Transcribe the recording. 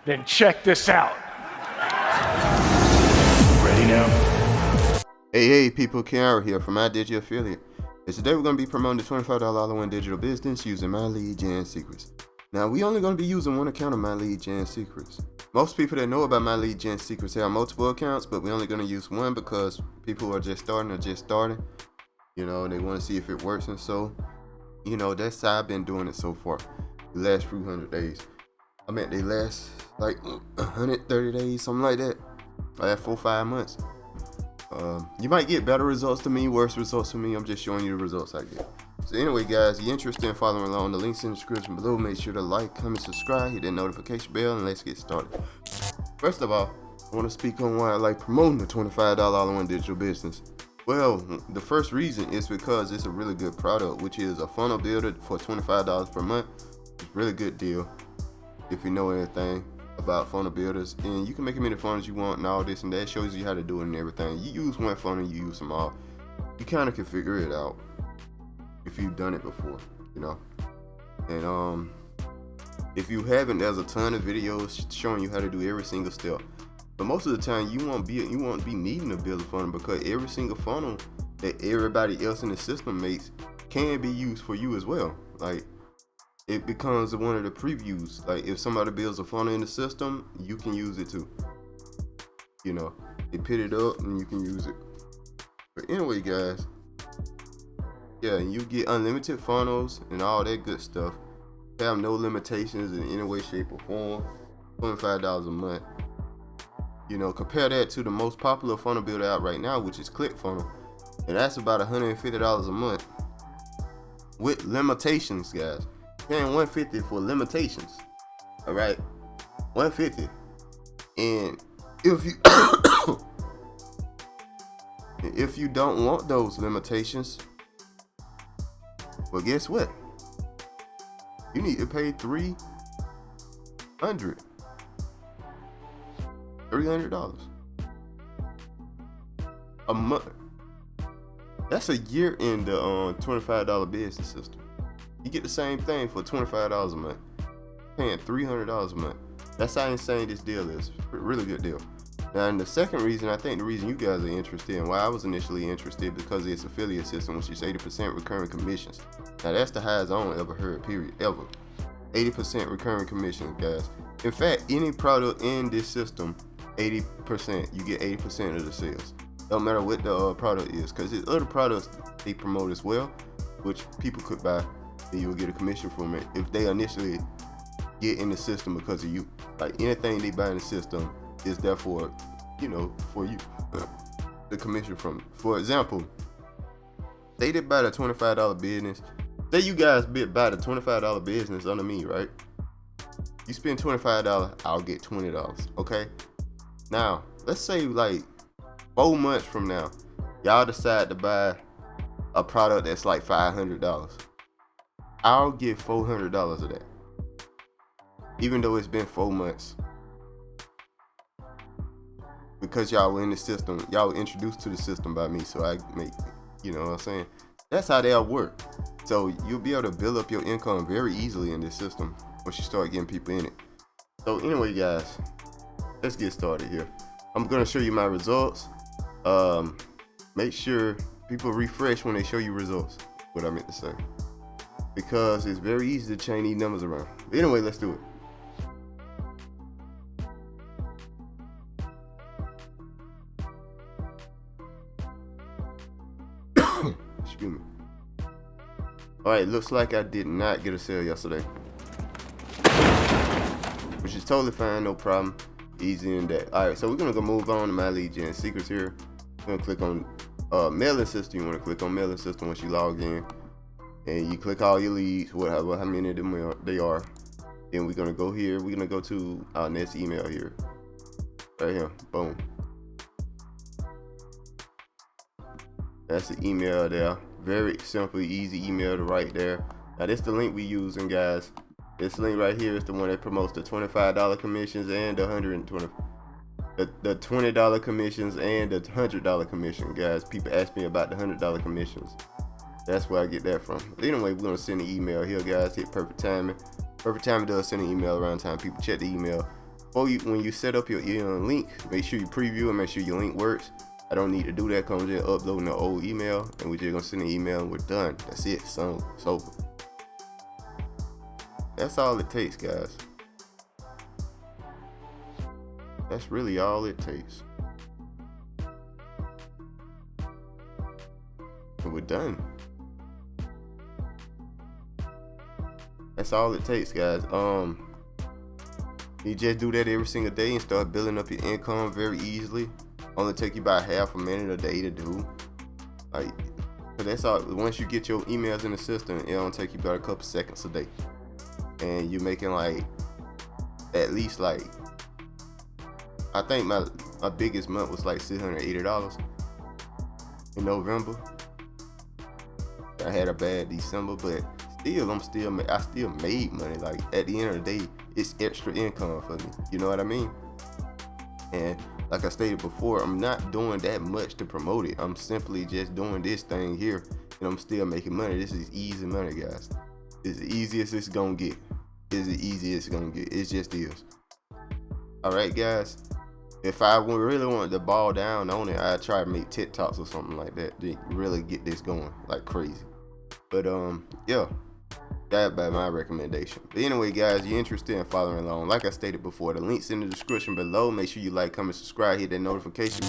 Then check this out. Ready now? Hey people, Kiara here from iDigi Affiliate. And today we're going to be promoting the $25 all-in-one digital business using My Lead Gen Secrets. Now, we only going to be using one account of My Lead Gen Secrets. Most people that know about My Lead Gen Secrets have multiple accounts, but we're only going to use one because people who are just starting. You know, they want to see if it works, and so, you know, that's how I've been doing it so far. The last few 100 days. I meant they last like 130 days, something like that. Last 4-5 months. You might get better results to me, worse results to me. I'm just showing you the results I get. So anyway, guys, if you're interested in following along, the link's in the description below. Make sure to like, comment, subscribe, hit that notification bell, and let's get started. First of all, I want to speak on why I like promoting the $25 all-in-one digital business. Well, the first reason is because it's a really good product, which is a funnel builder for $25 per month. It's a really good deal if you know anything about funnel builders, and you can make as many funnels you want and all this and that. Shows you how to do it and everything. You use one funnel, you use them all. You kind of can figure it out if you've done it before, you know. And if you haven't, there's a ton of videos showing you how to do every single step. But most of the time, you won't be needing to build a funnel, because every single funnel that everybody else in the system makes can be used for you as well. Like, it becomes one of the previews. Like, if somebody builds a funnel in the system, you can use it too. You know, they put it up and you can use it. But anyway, guys, yeah, you get unlimited funnels and all that good stuff. Have no limitations in any way, shape, or form. $25 a month. You know, compare that to the most popular funnel builder out right now, which is ClickFunnels, and that's about $150 a month with limitations, guys. Paying $150 for limitations. All right, $150. And if you if you don't want those limitations, well, guess what? You need to pay $300 a month. That's a year in the $25 business system. You get the same thing for $25 a month, paying $300 a month. That's how insane this deal is. Really good deal. Now, and the second reason, I think the reason you guys are interested, and why I was initially interested, because of its affiliate system, which is 80% recurring commissions. Now, that's the highest I ever heard, period, ever. 80% recurring commissions, guys. In fact, any product in this system, 80%, you get 80% of the sales. Don't matter what the product is, because there's other products they promote as well, which people could buy, and you'll get a commission from it if they initially get in the system because of you. Like, anything they buy in the system is therefore, you know, for you. The commission from it. For example, they did buy the $25 business. Say you guys buy the $25 business under me, right? You spend $25, I'll get $20. Okay. Now, let's say like 4 months from now, y'all decide to buy a product that's like $500. I'll get $400 of that, even though it's been 4 months, because y'all were in the system. Y'all were introduced to the system by me, so I make, you know what I'm saying? That's how they'll work. So you'll be able to build up your income very easily in this system once you start getting people in it. So anyway, guys, let's get started here. I'm gonna show you my results. Make sure people refresh when they show you results. What I meant to say, because it's very easy to change these numbers around. But anyway, let's do it. Excuse me. Alright, looks like I did not get a sale yesterday, which is totally fine, no problem. Easy in that. Alright, so we're gonna go move on to My Lead Gen Secrets here. We're gonna click on mailing system. You want to click on mailing system once you log in, and you click all your leads, whatever, how many of them they are. Then we're gonna go here. We're gonna go to our next email here, right here. Boom. That's the email there. Very simple, easy email to write there. Now, this is the link we using, guys. This link right here is the one that promotes the $25 commissions and the the $20 commissions and the $100 commission, guys. People ask me about the $100 commissions. That's where I get that from. Anyway, we're gonna send an email here, guys. Hit perfect timing. Perfect timing does send an email around time people check the email. when you set up your link, make sure you preview and make sure your link works. I don't need to do that because I'm just uploading the old email, and we're just gonna send an email and we're done. That's it. So it's over. That's all it takes, guys. That's really all it takes. And we're done. That's all it takes, guys. You just do that every single day and start building up your income very easily. Only take you about half a minute a day to do. Like, so that's all. Once you get your emails in the system, it don't take you about a couple seconds a day, and you're making like at least like, I think my biggest month was like $680 in November. I had a bad December, but still, I still made money. Like, at the end of the day, it's extra income for me. You know what I mean? And like I stated before, I'm not doing that much to promote it. I'm simply just doing this thing here, and I'm still making money. This is easy money, guys. It's the easiest it's gonna get. It's the easiest it's gonna get. It just is. All right, guys. If I really wanted to ball down on it, I'd try to make TikToks or something like that to really get this going like crazy. But yeah, that's my recommendation. But anyway, guys, you're interested in following along, like I stated before, the link's in the description below. Make sure you like, comment, subscribe, hit that notification